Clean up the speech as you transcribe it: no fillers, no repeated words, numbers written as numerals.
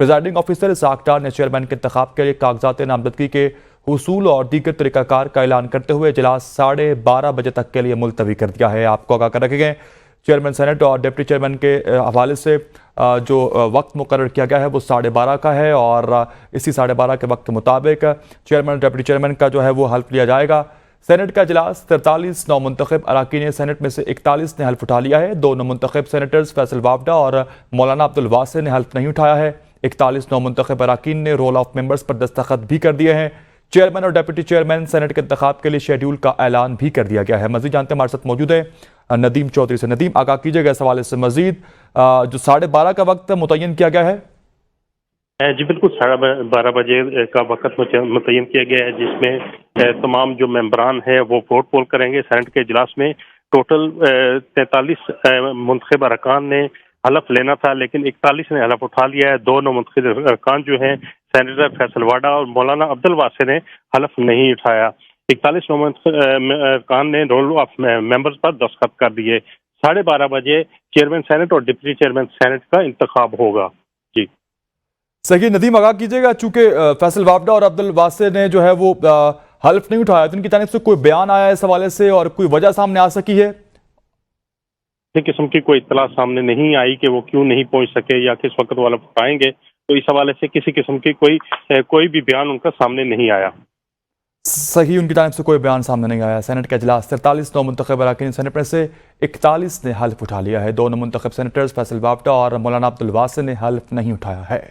Presiding officer इसहाक डार ने chairman के इंतखाब के लिए कागजात नामजदगी के हुसूल और दीगर तरीक़ाकार का ऐलान करते हुए इजलास 12:30 बजे तक के लिए मुलतवी कर दिया है। आपको आगाह कर रखे गए चेयरमैन सेनेट और डिप्टी चेयरमैन के हवाले से जो वक्त मुकर्रर किया गया है वो 12:30 का है और इसी 12:30 के वक्त के मुताबिक चेयरमैन और डिप्टी चेयरमैन का जो है वो हल्फ लिया जाएगा। सेनेट का इजलास 43 नौमुंतखब अरकान सेनेट में से 41 ने हल्फ उठा लिया है। 2 नौमुंतखब सेनेटर्स फैसल वावडा और मौलाना अब्दुल वासे ने हल्फ नहीं उठाया है। 41 नौमुंतखब अरकान ने रोल ऑफ मेंबर्स पर दस्तखत भी कर दिए हैं। चेयरमैन और डिप्टी चेयरमैन सेनेट के इंतखाब के लिए शेड्यूल का ऐलान भी कर दिया गया है। मजीद जानते हैं, हमारे साथ मौजूद है नदीम चौधरी से। नदीम, आगाह कीजिएगा इस हवाले से मजीद, जो 12:30 का वक्त मुतय्यन किया गया है। जी बिल्कुल, 12:30 बजे का वक्त मुतय्यन किया गया है, जिसमें तमाम जो मेंबरान हैं वो वोट पोल करेंगे। सेनेट के इजलास में टोटल 43 मुंतखब अरकान ने हलफ लेना था, लेकिन 41 ने हलफ उठा लिया है। 2 मुंतखब अरकान जो हैं सेनेटर फैसल वाडा और मौलाना अब्दुल वासे ने हलफ नहीं उठाया। 41 अरकान ने रोल ऑफ मेंबर्स पर दस्तखत कर दिए। 12:30 बजे चेयरमैन सेनेट और डिप्टी चेयरमैन सेनेट का इंतखाब होगा। जी सही नदीम, आगाह कीजिएगा, चूंकि फैसल वावडा और अब्दुल वासे ने जो है वो हल्फ नहीं उठाया, तो उनकी जानिब से कोई बयान आया इस हवाले से और कोई वजह सामने आ सकी है? इस किस्म की कोई इत्तला सामने नहीं आई कि वो क्यों नहीं पहुंच सके या किस वक्त वाला उठाएंगे, तो इस हवाले से किसी किस्म की कोई भी बयान उनका सामने नहीं आया। सही, उनकी जानिब से कोई बयान सामने नहीं आया। सेनेट का इजलास 43 नौमुंतखब अरकान सेनेट में से 41 ने हल्फ उठा लिया है। 2 नौमुंतखब सेनेटर्स फैसल वावडा और मौलाना अब्दुल वासे ने हल्फ नहीं उठाया है।